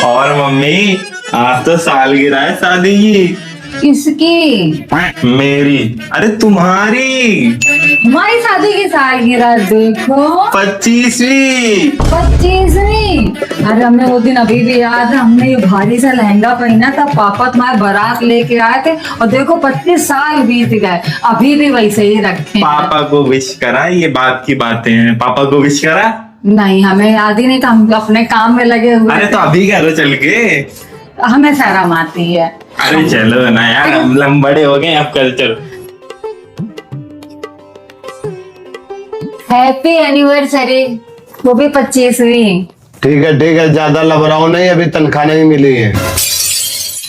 और मम्मी, आज तो सालगिरह है शादी की। किसकी? मेरी? अरे तुम्हारी। हमारी शादी की सालगिरह देखो। 25वीं। 25वीं? अरे हमें वो दिन अभी भी याद है, हमने ये भारी सा लहंगा पहना था, पापा तुम्हारे बारात लेके आए थे और देखो 25 साल बीत गए, अभी भी वैसे ही रखे। पापा को विश करा? ये बात की बातें हैं, पापा को विश करा? नहीं, हमें याद ही नहीं था, हम अपने काम में लगे हुए। अरे तो अभी करो चल के। हमें शर्म आती है। अरे चलो ना यार, हम बड़े हो गए अब, कल चलो। हैप्पी एनिवर्सरी, वो भी 25वीं। ठीक है, ज्यादा लबराओ नहीं, अभी तनख्वाह नहीं मिली है।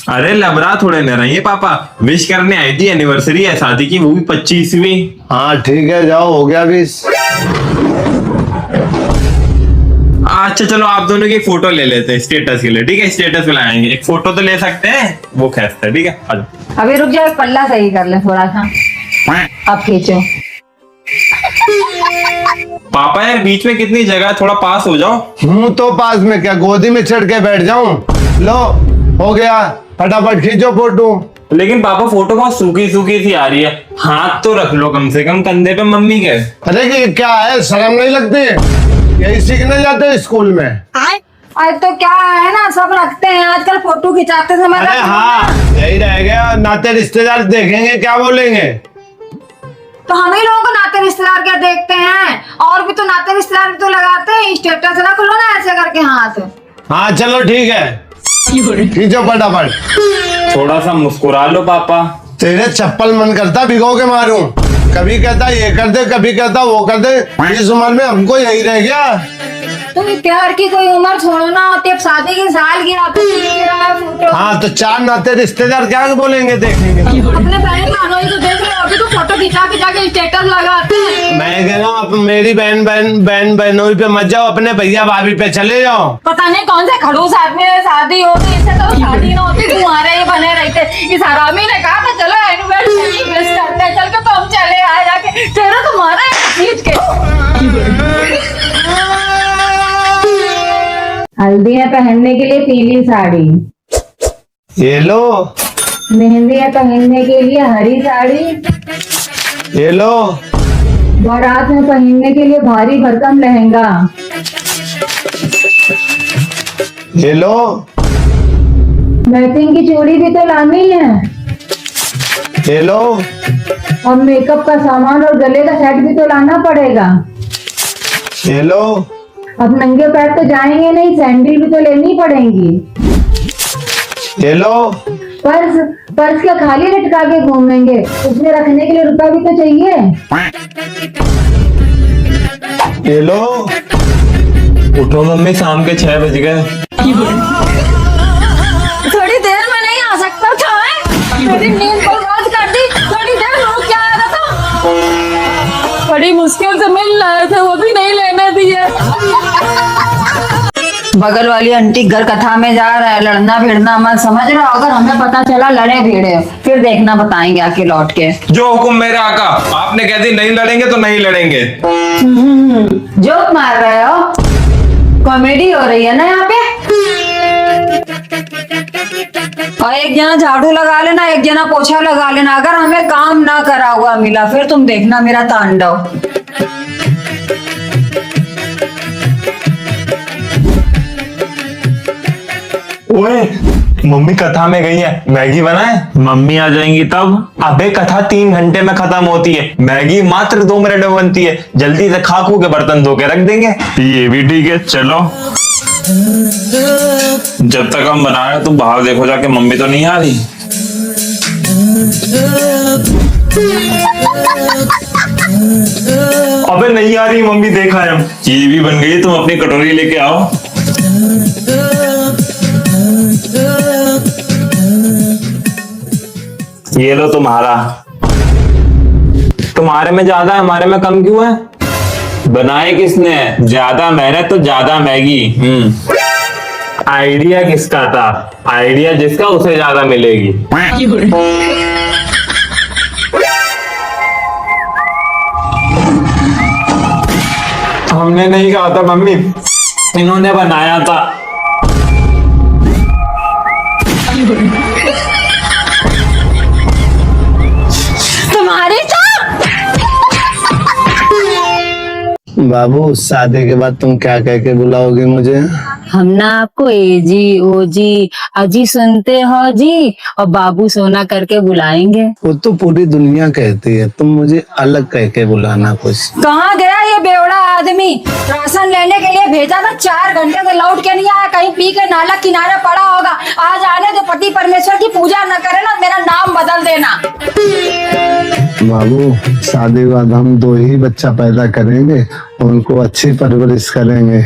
अरे लबरा थोड़े न रही है पापा, विश करने आई थी, एनिवर्सरी है शादी की, वो भी 25वीं। हाँ ठीक है, जाओ, हो गया अभी। अच्छा चलो, आप दोनों की फोटो ले लेते हैं स्टेटस के लिए, ठीक है? स्टेटस पे लगाएंगे, एक फोटो तो ले सकते हैं, वो खींचते हैं, ठीक है? आ जाओ। अभी रुक जाओ, पल्ला सही कर ले थोड़ा सा, अब खींचो। पापा यार बीच में कितनी जगह है, थोड़ा पास हो जाओ। हूँ तो पास में, क्या गोदी में चढ़ के बैठ जाऊं? लो, हो गया, फटाफट खींचो फोटो। लेकिन पापा फोटो बहुत सूखी सूखी सी आ रही है, हाथ तो रख लो कम से कम कंधे पे मम्मी के। अरे ये क्या है, शर्म नहीं लगती? यही सीखने जाते हैं स्कूल में? अरे तो क्या है ना, सब रखते हैं आजकल, फोटो खिंचाते समय। अरे हाँ, यही रह गया, नाते रिश्तेदार देखेंगे क्या बोलेंगे? तो हम ही लोगों को नाते रिश्तेदार क्या देखते हैं, और भी तो नाते रिश्तेदार भी तो लगाते हैं, स्टेटस रख लो ना ऐसे करके हाथ। हाँ चलो ठीक है, खींचो फटाफट। थोड़ा सा मुस्कुरा लो पापा। तेरे चप्पल मन करता भिगो के मारूं, कभी कहता ये कर दे, कभी कहता वो कर दे। इस उम्र में हमको यही रह गया। तुम प्यार की कोई उम्र छोड़ो ना, अब शादी की सालगिरह फोटो। हाँ तो चार नाते रिश्तेदार क्या बोलेंगे, देखेंगे। अपने बहन भानों ही तो देख रहे हो, अभी तो फोटो खिंचा के स्टेटस लगाते हैं। मैं कह रहा हूँ, अब मेरी बहन बहनोई पे मत जाओ, अपने भैया भाभी पे चले जाओ। पता नहीं कौन से खड़ूस आदमी में शादी हो गई, इससे तो शादी ना होती, तुम्हारे ही बने रहते। इस हरामी ने कहा था चलो एनिवर्सरी विश करते हैं, चल के तो हम चले आए, जाके चेहरा तुम्हारा खींच के। हल्दी में पहनने के लिए पीली साड़ी, ये लो। मेहंदी में पहनने के लिए हरी साड़ी, ये लो। बारात में पहनने के लिए भारी भरकम लहंगा, ये लो। मैचिंग की चूड़ी भी तो लानी है, ये लो। और मेकअप का सामान और गले का सेट भी तो लाना पड़ेगा। ये लो। अब नंगे पैर तो जाएंगे नहीं, सैंडल भी तो लेनी पड़ेंगी। ये लो। पर्स क्या खाली लटका के घूमेंगे, उसमें रखने के लिए रुपया भी तो चाहिए। ये लो। उठो मम्मी, शाम के 6 बज गए। थोड़ी देर में नहीं आ सकता था? मेरी नींद बर्बाद कर दी, थोड़ी देर रुक क्या आ रहा था? बड़ी मुश्किल से मिल रहे थे, वो भी नहीं लेने दिए। बगल वाली आंटी घर कथा में जा रहा है, लड़ना भिड़ना मत समझ रहा, अगर हमें पता चला लड़े भिड़े फिर देखना, बताएंगे आके लौट के। जो हुक्म मेरे आका, आपने कह दी नहीं लड़ेंगे तो नहीं लड़ेंगे। जोक मार रहे हो? कॉमेडी हो रही है ना यहाँ पे। और एक जना झाड़ू लगा लेना, एक जना पोछा लगा लेना, अगर हमें काम ना करा हुआ मिला फिर तुम देखना मेरा तांडव। ओए, मम्मी कथा में गई है, मैगी बनाए? मम्मी आ जाएंगी तब। अबे कथा 3 घंटे में खत्म होती है, मैगी मात्र 2 मिनट में बनती है, जल्दी से खा खू के बर्तन धो के रख देंगे। ये भी ठीक है, चलो। जब तक हम बना रहे तुम बाहर देखो जाके, मम्मी तो नहीं आ रही। अबे नहीं आ रही मम्मी, देखा है। ये भी बन गई, तुम अपनी कटोरी लेके आओ। ये लो तुम्हारा। तुम्हारे में ज्यादा है, हमारे में कम क्यों है? बनाए किसने? ज्यादा मेहनत तो ज्यादा मैगी। आइडिया किसका था? आइडिया जिसका उसे ज्यादा मिलेगी। हमने नहीं कहा था मम्मी, इन्होंने बनाया था। तुम्हारी तो बाबू शादी के बाद तुम क्या कह के बुलाओगे मुझे? हम ना आपको एजी ओजी अजी सुनते हो जी और बाबू सोना करके बुलाएंगे। वो तो पूरी दुनिया कहती है, तुम मुझे अलग कह के बुलाना कुछ। कहाँ गया ये बेवड़ा आदमी? राशन लेने के लिए भेजा था, 4 घंटे से लौट के नहीं आया। कहीं पी के नाला किनारे पड़ा होगा। आज आने जो पति परमेश्वर की पूजा न करे ना, मेरा नाम बदल देना। बाबू शादी के बाद हम 2 ही बच्चा पैदा करेंगे, उनको अच्छी परवरिश करेंगे।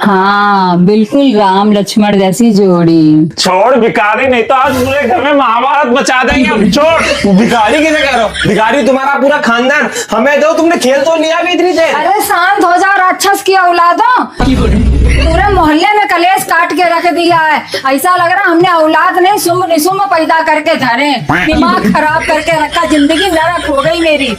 हाँ बिल्कुल, राम लक्ष्मण जैसी जोड़ी। छोड़ भिखारी, नहीं तो आज पूरे घर में महाभारत मचा देंगे हम। छोड़ भिखारी किसे कह रहे हो? भिखारी तुम्हारा पूरा खानदान। हमें दो, तुमने खेल तो लिया भी इतनी देर। अरे शांत हो जाओ राक्षस की औलादों। पूरे मोहल्ले में कलेश काट के रख दिया है। ऐसा लग रहा हमने औलाद नहीं सुम निसुम पैदा करके धरे। दिमाग खराब करके रखा, जिंदगी नरक हो गई मेरी।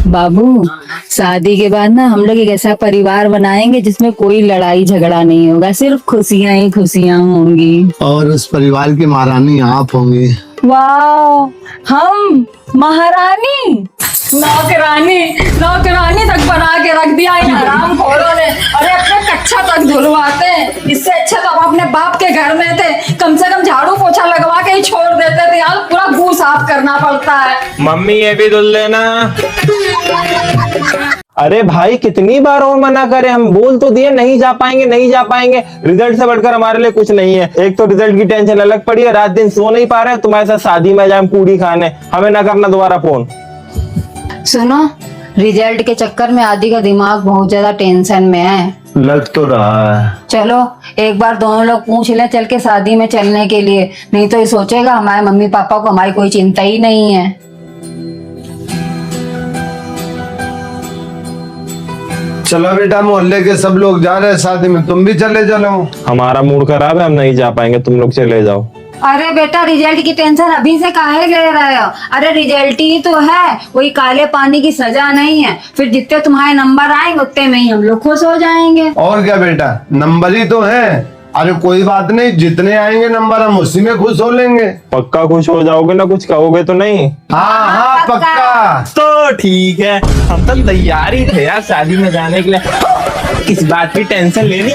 बाबू शादी के बाद ना हम लोग एक ऐसा परिवार बनाएंगे जिसमें कोई लड़ाई झगड़ा नहीं होगा, सिर्फ खुशियां ही खुशियां होंगी। और उस परिवार की महारानी आप होंगी। वाह, हम महारानी? नौकरानी, नौकरानी तक बना के रख दिया इन हरामखोरों ने। अरे अपने कच्चा तक धुलवाते हैं। इससे अच्छा तो हम अपने बाप के घर में थे, कम से कम झाड़ू पोछा लगवा के ही छोड़ देते थे। यार पूरा गू साफ करना पड़ता है। मम्मी ये भी धुल लेना। अरे भाई कितनी बार और मना करें, हम बोल तो दिए नहीं जा पाएंगे, नहीं जा पाएंगे। रिजल्ट से बढ़कर हमारे लिए कुछ नहीं है। एक तो रिजल्ट की टेंशन अलग पड़ी है, रात दिन सो नहीं पा रहे। तुम्हारे साथ शादी में जाए पूरी खाने, हमें ना करना दोबारा फोन। सुनो, रिजल्ट के चक्कर में आदि का दिमाग बहुत ज्यादा टेंशन में है। लग तो रहा है। चलो एक बार दोनों लोग पूछ ले चल के शादी में चलने के लिए, नहीं तो ये सोचेगा हमारे मम्मी पापा को हमारी कोई चिंता ही नहीं है। चलो बेटा, मोहल्ले के सब लोग जा रहे हैं शादी में, तुम भी चले चलो। हमारा मूड खराब है, हम नहीं जा पाएंगे, तुम लोग चले जाओ। अरे बेटा रिजल्ट की टेंशन अभी से काहे ले रहे हो? अरे रिजल्ट ही तो है, कोई काले पानी की सजा नहीं है। फिर जितने तुम्हारे नंबर आएंगे उतने में ही हम लोग खुश हो जाएंगे। और क्या बेटा, नंबर ही तो है। अरे कोई बात नहीं, जितने आएंगे नंबर हम उसी में खुश हो लेंगे। पक्का खुश हो जाओगे ना? कुछ कहोगे तो नहीं? हाँ हाँ पक्का। तो ठीक है, हम तो तैयार ही थे यार शादी में जाने के लिए। किस बात की टेंशन लेनी?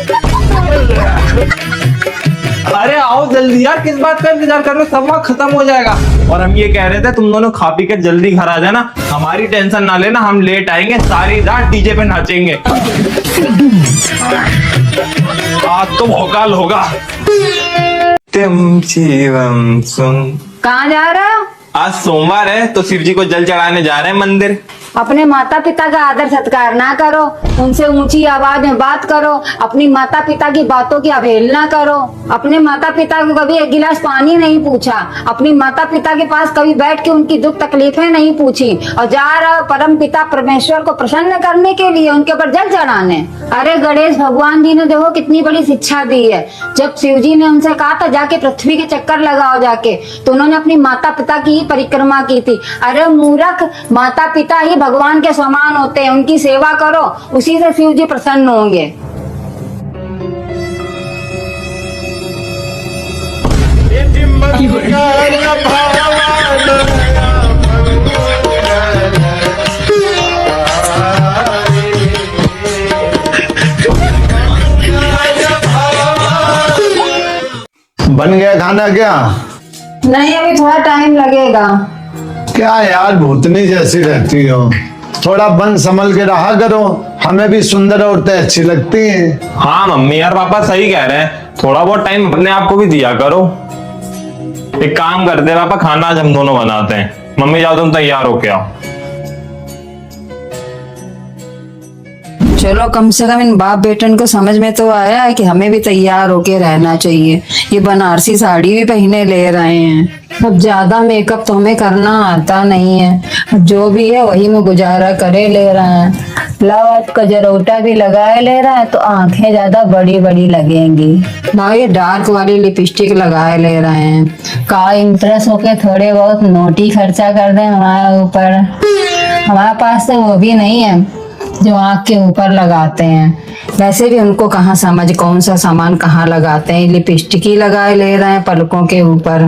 अरे आओ जल्दी यार, किस बात का इंतजार कर रहे हो? सब वक्त खत्म हो जाएगा। और हम ये कह रहे थे तुम दोनों खा पी के जल्दी घर आ जाना, हमारी टेंशन ना लेना, हम लेट आएंगे, सारी रात डीजे पे नाचेंगे। आज तो भोकाल होगा। तुम जीवन सुन। कहाँ जा रहे हो? आज सोमवार है तो शिव जी को जल चढ़ाने जा रहे हैं मंदिर। अपने माता पिता का आदर सत्कार ना करो, उनसे ऊंची आवाज में बात करो, अपनी माता पिता की बातों की अवहेलना करो। अपने माता पिता को कभी एक गिलास पानी नहीं पूछा, अपनी माता पिता के पास कभी बैठ के उनकी दुख तकलीफें नहीं पूछी, और जा रहा परम पिता परमेश्वर को प्रसन्न करने के लिए उनके ऊपर जल चढ़ाने। अरे गणेश भगवान जी ने देखो कितनी बड़ी शिक्षा दी है। जब शिव जी ने उनसे कहा था जाके पृथ्वी के चक्कर लगाओ जाके, तो उन्होंने अपनी माता पिता की ही परिक्रमा की थी। अरे मूर्ख, माता पिता ही भगवान के समान होते हैं, उनकी सेवा करो, उसी से शिव जी प्रसन्न होंगे। बन गया खाना क्या? नहीं, अभी थोड़ा टाइम लगेगा। क्या यार, भूतनी जैसी रहती हो। थोड़ा बन संभल के रहा करो, हमें भी सुंदर औरतें अच्छी लगती हैं। हाँ मम्मी यार पापा सही कह रहे हैं, थोड़ा बहुत टाइम अपने आप को भी दिया करो। एक काम करते हैं पापा, खाना आज हम दोनों बनाते हैं। मम्मी जाओ तुम तैयार हो के आओ। चलो कम से कम इन बाप बेटन को समझ में तो आया है कि हमें भी तैयार होके रहना चाहिए। ये बनारसी साड़ी भी पहने ले रहे हैं। अब ज्यादा मेकअप तो हमें करना आता नहीं है, अब जो भी है वही में गुजारा करे ले रहे हैं। लाओ कजरोटा भी लगाए ले रहा है तो आंखें ज्यादा बड़ी बड़ी लगेंगी। ना ये डार्क वाली लिपस्टिक लगाए ले रहे हैं। का इंप्रेस होके थोड़े बहुत नोटी खर्चा कर दें हमारे ऊपर, हमारे पास तो वो भी नहीं है। जो आँख के ऊपर लगाते हैं। वैसे भी उनको कहाँ समझ कौन सा सामान कहाँ लगाते हैं। लिपस्टिक ही लगाए ले रहे हैं पलकों के ऊपर।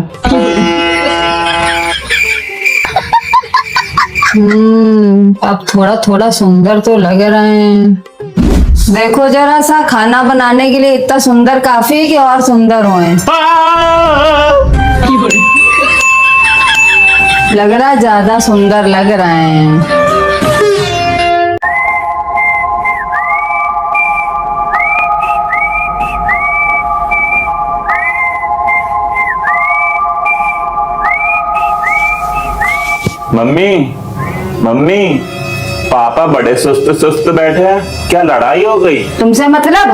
अब थोड़ा थोड़ा सुंदर तो लग रहे हैं। देखो जरा सा, खाना बनाने के लिए इतना सुंदर काफी है कि और सुंदर होए। लग रहा है ज्यादा सुंदर लग रहे हैं। मम्मी मम्मी, पापा बड़े सुस्त सुस्त बैठे हैं, क्या लड़ाई हो गई? तुमसे मतलब?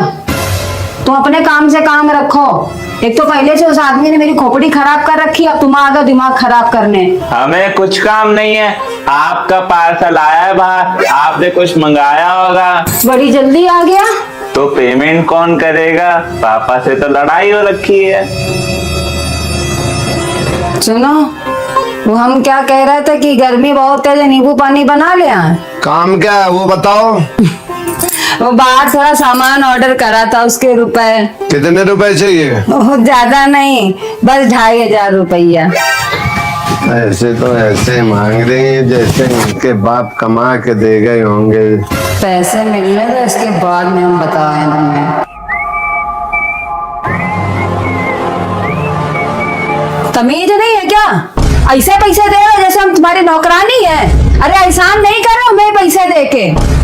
तुम अपने काम से काम रखो। एक तो पहले से उस आदमी ने मेरी खोपड़ी खराब कर रखी, अब तुम आ गए दिमाग खराब करने। हमें कुछ काम नहीं है, आपका पार्सल आया है बाहर, आपने कुछ मंगाया होगा। बड़ी जल्दी आ गया। तो पेमेंट कौन करेगा? पापा से तो लड़ाई हो रखी है। सुनो, वो हम क्या कह रहे थे कि गर्मी बहुत है, नींबू पानी बना ले आए। काम क्या है वो बताओ। वो बाहर थोड़ा सामान ऑर्डर करा था, उसके रुपए। कितने रुपए चाहिए? बहुत ज्यादा नहीं, बस 2500 रुपया। ऐसे तो ऐसे मांग रही है जैसे इनके बाप कमा के दे गए होंगे। पैसे मिलने तो इसके बाद में हम बताएं तुम्हें। तमीज नहीं है क्या? ऐसे पैसे दे रहे हो जैसे हम तुम्हारी नौकरानी है। अरे एहसान नहीं कर रहे हो मैं पैसे दे के।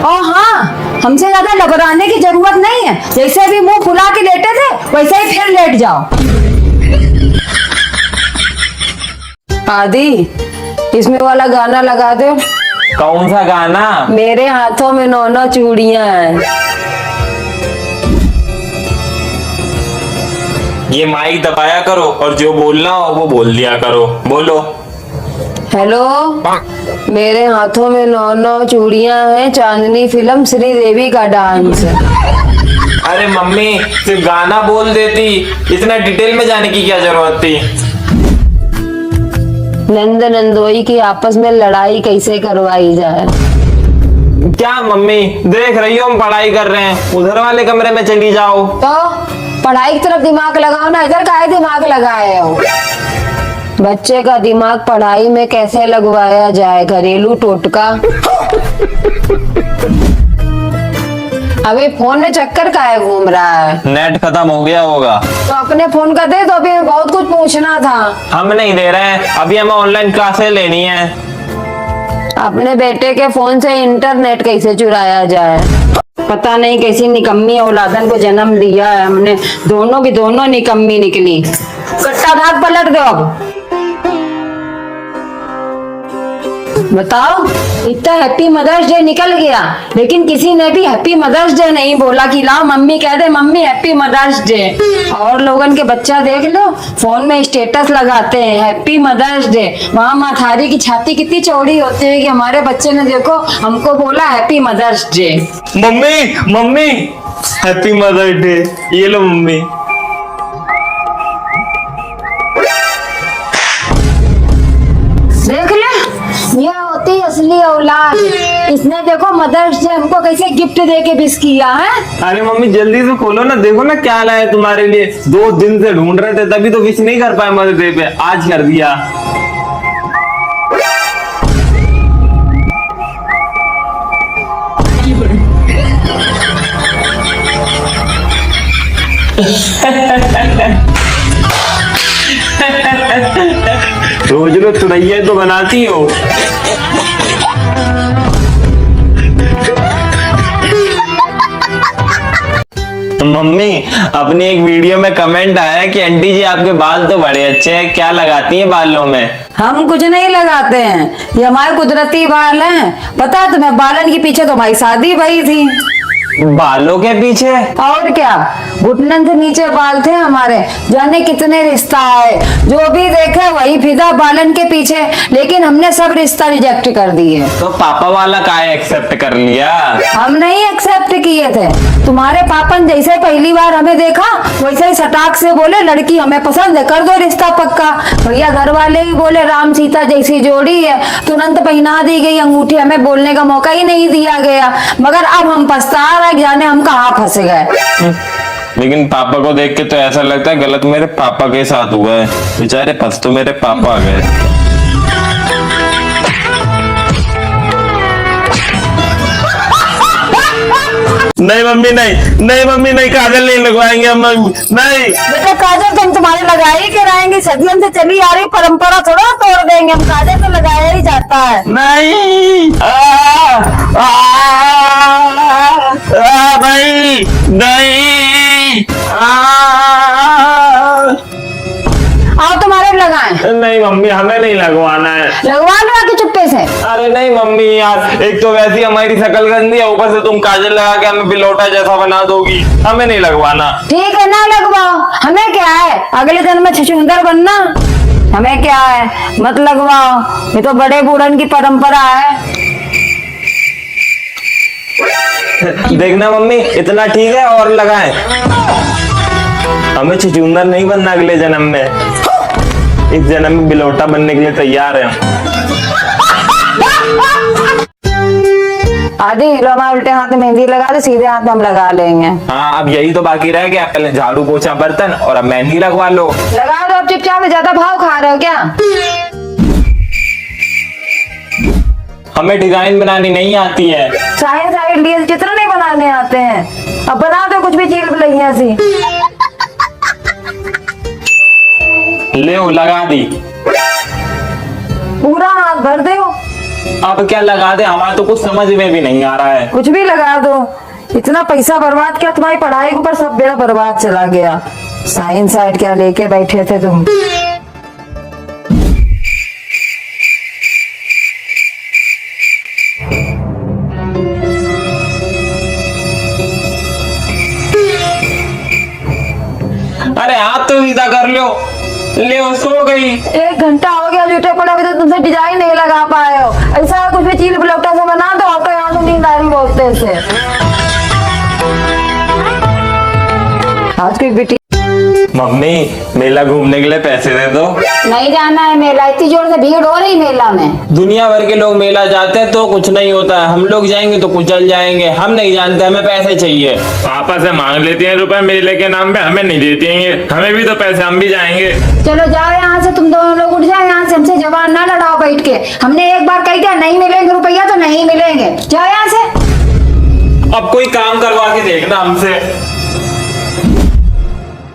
और हाँ, हमसे ज्यादा लबराने की जरूरत नहीं है। जैसे भी मुंह फुला के लेटे थे वैसे ही फिर लेट जाओ। आदि, इसमें वाला गाना लगा दो। कौन सा गाना? मेरे हाथों में 9 चूड़ियां हैं। ये माइक दबाया करो और जो बोलना हो वो बोल दिया करो। बोलो। हेलो, मेरे हाथों में 9 चूड़ियां हैं। चांदनी फिल्म श्रीदेवी का डांस। अरे मम्मी, सिर्फ गाना बोल देती, इतना डिटेल में जाने की क्या जरूरत थी? नंद नंदोई की आपस में लड़ाई कैसे करवाई जाए। क्या मम्मी, देख रही हो हम पढ़ाई कर रहे हैं, उधर वाले कमरे में चली जाओ। तो पढ़ाई की तरफ दिमाग लगाओ ना, इधर काहे दिमाग लगाए हो। बच्चे का दिमाग पढ़ाई में कैसे लगवाया जाए, घरेलू टोटका। अभी फोन में चक्कर काहे घूम रहा है? नेट खत्म हो गया होगा। तो अपने फोन का दे, तो अभी बहुत कुछ पूछना था। हम नहीं दे रहे हैं, अभी हमें ऑनलाइन क्लासेस लेनी है। अपने बेटे के फोन से इंटरनेट कैसे चुराया जाए। पता नहीं कैसी निकम्मी औलादन को जन्म दिया है हमने। दोनों की दोनों निकम्मी निकली। कट्टा भाग पलट दो अब। बताओ, इतना हैप्पी मदर्स डे निकल गया, लेकिन किसी ने भी हैप्पी मदर्स डे नहीं बोला कि लाओ मम्मी कह दे मम्मी हैप्पी मदर्स डे। और लोगन के बच्चा देख लो, फोन में स्टेटस लगाते हैं हैप्पी मदर्स डे। वहाँ माथारी की छाती कितनी चौड़ी होती है कि हमारे बच्चे ने देखो हमको बोला happy mother's day. Mummy mummy, happy mother's day. ये लो मम्मी। देख ले, ये होती असली औलाद। इसने देखो मदर्स डे हमको कैसे गिफ्ट दे के विश किया है। अरे मम्मी जल्दी से खोलो ना, देखो ना क्या लाया तुम्हारे लिए। 2 दिन से ढूंढ रहे थे, तभी तो विश नहीं कर पाए मदर्स डे पे, आज कर दिया। रोज रोज चुड़ैया तो बनाती हो। मम्मी, अपनी एक वीडियो में कमेंट आया कि आंटी जी आपके बाल तो बड़े अच्छे हैं, क्या लगाती हैं बालों में? हम कुछ नहीं लगाते हैं, ये हमारे कुदरती बाल हैं। पता है तुम्हें, बालन के पीछे तो हमारी शादी भई थी। बालों के पीछे? और क्या, घुटनन से नीचे बाल थे हमारे। जाने कितने रिश्ता है, जो भी देखे वही फिदा बालन के पीछे। लेकिन हमने सब रिश्ता रिजेक्ट कर दिए। तो पापा वाला काहे एक्सेप्ट कर लिया? हम नहीं एक्सेप्ट किए थे, तुम्हारे पापन जैसे पहली बार हमें देखा वैसे ही सटाक से बोले लड़की हमें पसंद है, कर दो रिश्ता पक्का। भैया घर वाले ही बोले राम सीता जैसी जोड़ी है, तुरंत पहना दी गई अंगूठी, हमें बोलने का मौका ही नहीं दिया गया। मगर अब हम पछता रहे, जाने हम कहाँ फंस गए। लेकिन पापा को देख के तो ऐसा लगता है गलत मेरे पापा के साथ हुआ है। बेचारे फंस तो मेरे पापा आ गए। नहीं मम्मी नहीं, नहीं मम्मी नहीं, काजल नहीं लगवाएंगे हम, नहीं। बेटा काजल तो हम तुम्हारे लगाए ही कराएंगे, सदियों से चली आ रही परंपरा थोड़ा तोड़ देंगे हम, काजल तो लगाया ही जाता है। नहीं भाई नहीं, आओ तुम्हारे लगाए। नहीं मम्मी हमें नहीं लगवाना है। लगवा लो आके चुप्पे से। अरे नहीं मम्मी यार, एक तो वैसी हमारी शक्ल गंदी है, ऊपर से तुम काजल लगा के हमें बिलोटा जैसा बना दोगी, हमें नहीं लगवाना। ठीक है ना लगवाओ, हमें क्या है, अगले जन्म में छछूंदर बनना, हमें क्या है, मत लगवाओ, ये तो बड़े बूढ़न की परंपरा है। देखना मम्मी इतना ठीक है और लगाएं, हमें छछूंदर नहीं बनना अगले जन्म में, इस जन्म में बिलोटा बनने के लिए तैयार है। आदि लो हमारे उल्टे हाथ में मेहंदी लगा दे, सीधे हाथ में हम लगा लेंगे। हाँ अब यही तो बाकी रह गया, पहले झाड़ू पोछा बर्तन और अब मेहंदी लगवा लो। लगा दो अब चुपचाप, ज्यादा भाव खा रहे हो क्या? हमें डिजाइन बनानी नहीं आती है। साइड साइड लिए चित्र नहीं बनाने आते हैं, अब बना दो कुछ भी चीज लगिया सी। ले लगा दी, पूरा हाथ भर दो। अब क्या लगा दे, हमारा तो कुछ समझ में भी नहीं आ रहा है। कुछ भी लगा दो, इतना पैसा बर्बाद किया, तुम्हारी पढ़ाई के ऊपर सब बेड़ा बर्बाद चला गया। साइंस साइड क्या लेके बैठे थे तुम। अरे आप तो सीधा कर लो, ले सो गई। 1 घंटा हो गया जूठे पड़े हुए, तो तुमसे डिजाइन नहीं लगा पाए हो। ऐसा कुछ भी चीज ब्लौटा से बना दो, आपको यहाँ से नींद आ रही बोलते से। आज की बेटी मम्मी मेला घूमने के लिए पैसे दे दो। नहीं जाना है मेला, इतनी जोर से भीड़ हो रही मेला में। दुनिया भर के लोग मेला जाते हैं तो कुछ नहीं होता है, हम लोग जाएंगे तो कुचल जाएंगे, हम नहीं जानते, हमें पैसे चाहिए। पापा से मांग लेती हैं रुपए मेले के नाम पे, हमें नहीं देती हैं, हमें भी तो पैसे, हम भी जाएंगे। चलो जाओ यहाँ से, तुम दोनों लोग उठ जाओ यहाँ से, हमसे जवान ना लड़ाओ बैठ के। हमने एक बार कही था नहीं मिलेंगे रुपया तो नहीं मिलेंगे, जाओ यहाँ से। अब कोई काम करवा के देखना हमसे।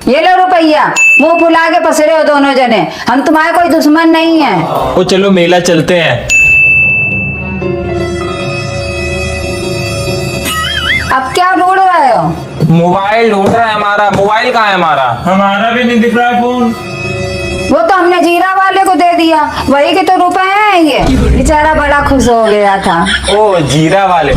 ये लो रुपया, मुंह फुला के पसरे हो दोनों जने, हम तुम्हारे कोई दुश्मन नहीं है। वो चलो मेला चलते हैं। अब क्या ढूंढ रहे हो? मोबाइल ढूंढ रहा है हमारा, मोबाइल कहाँ है हमारा? हमारा भी नहीं दिख रहा है फोन। वो तो हमने जीरा वाले को दे दिया, वही के तो रुपए हैं ये। बेचारा बड़ा खुश हो गया था। ओ जीरा वाले।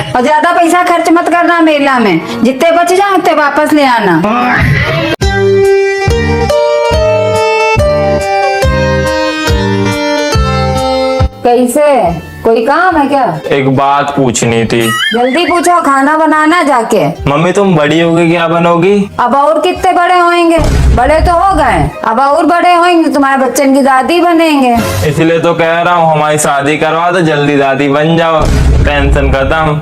और ज्यादा पैसा खर्च मत करना मेला में, जितने बच जाए उतने वापस ले आना। कैसे, कोई काम है क्या? एक बात पूछनी थी। जल्दी पूछो, खाना बनाना जाके। मम्मी तुम बड़ी होगी क्या बनोगी? अब और कितने बड़े होंगे, बड़े तो हो गए, अब और बड़े होंगे, तुम्हारे बच्चन की दादी बनेंगे। इसलिए तो कह रहा हूँ हमारी शादी करवा दो, जल्दी दादी बन जाओ, टेंशन खत्म।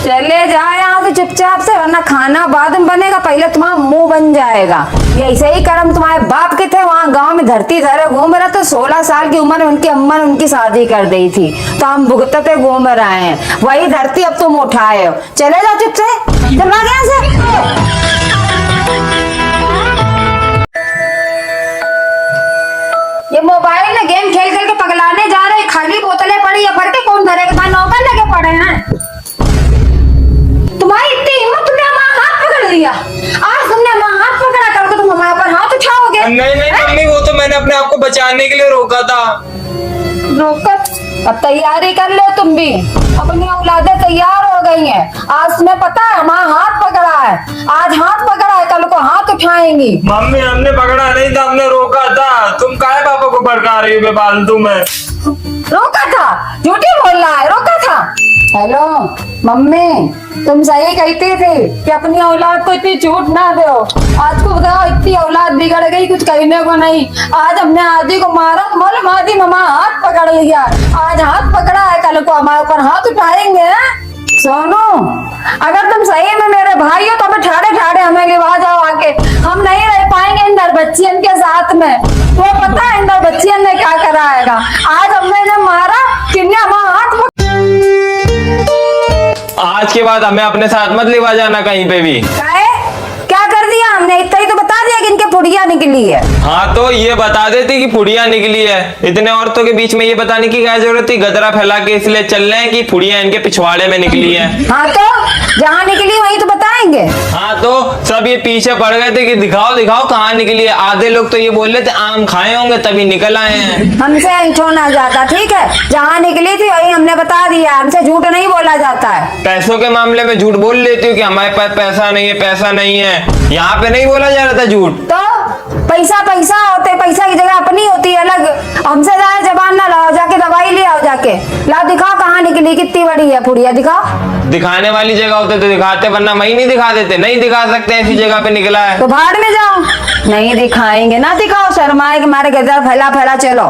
चले जाओ यहाँ से चुपचाप से, वरना खाना बाद में बनेगा, पहले तुम्हारा मुंह बन जाएगा। ये ऐसे ही कर्म तुम्हारे बाप के थे, वहाँ गांव में धरती धरे घूम रहा, तो 16 साल की उम्र में उनकी अम्मा ने उनकी शादी कर दी थी, तो हम भुगतते घूम रहे हैं। वही धरती अब तुम उठाए हो, चले जाओ चुप से, चल भाग यहाँ से। ये मोबाइल में गेम खेल खेल के पगलाने जा रहे हैं, खाली बोतलें पड़ी है, भर के कौन भरेगा? तुम्हारे नौकर लगे पड़े हैं। तुम्हारी इतनी हिम्मत, तुमने हमारा हाथ पकड़ लिया। आज तुमने हमारा हाथ पकड़ा करके तुम हमारे ऊपर हाथ उठाओगे? नहीं नहीं मम्मी, वो तो मैंने अपने आप को बचाने के लिए रोका था। रोका? अब तैयारी कर लो तुम भी। अपनी औलादें तैयार हो गई हैं। आज तुम्हें पता है माँ हाथ पकड़ा है, आज हाथ पकड़ा है, कल को हाथ उठाएंगी। मम्मी हमने पकड़ा नहीं था, हमने रोका था। तुम काहे पापा को भड़का रही हो बेफालतू में? रोका था? झूठी बोल रहा है, रोका था। हेलो मम्मी, तुम सही कहती थी कि अपनी औलाद को इतनी झूठ ना दो। आज को बताओ, इतनी औलाद बिगड़ गई, कुछ कहने को नहीं। आज हमने आदि को मारा, मल मादी ममा हाथ पकड़ लिया। आज हाथ पकड़ा है, कल को हमारे ऊपर हाथ उठाएंगे। सोनू, अगर तुम सही में मेरे भाई हो तो हमें ठाड़े ठाड़े हमें लिवा जाओ आके। हम नहीं रह पाएंगे इन बच्चियन के साथ में। तो पता है इन बच्चियन ने क्या करा है? आज हमने जब मारा किन्ने हमारा हाथ आज के बाद हमें अपने साथ मत लेवा जाना कहीं पे भी। क्या कर दिया हमने? इतना ही तो बता दिया कि इनके पुड़िया निकली है। हाँ तो ये बता देती कि पुड़िया निकली है। इतने औरतों के बीच में ये बताने की क्या जरूरत थी? गदरा फैला के इसलिए चल रहे हैं कि पुड़िया इनके पिछवाड़े में निकली है। हाँ तो जहाँ निकली वही तो बताएंगे। हाँ तो सब ये पीछे पड़ गए थे कि दिखाओ दिखाओ कहाँ निकली है। आधे लोग तो ये बोल रहे थे आम खाए होंगे तभी निकल आए हैं। हमसे नहीं छोड़ना जाता, ठीक है? जहाँ निकली थी वही हमने बता दिया। हमसे झूठ नहीं बोला जाता है। पैसों के मामले में झूठ बोल लेती हूँ कि हमारे पास पैसा नहीं है, पैसा नहीं है। यहाँ पे नहीं बोला जा रहा था झूठ। तो पैसा पैसा होते, पैसा की जगह अपनी होती है अलग। हमसे ज्यादा जबान ना लाओ, जाके दवाई ले आओ जाके। लाओ दिखाओ कहाँ निकली, कितनी बड़ी है पुड़िया, दिखाओ। दिखाने वाली जगह होते तो दिखाते, वरना वही नहीं दिखा देते। नहीं दिखा सकते, ऐसी जगह पे निकला है तो भाड़ में जाओ। नहीं दिखाएंगे ना, दिखाओ। शर्माए कि हमारे गदर फैला फैला चलो।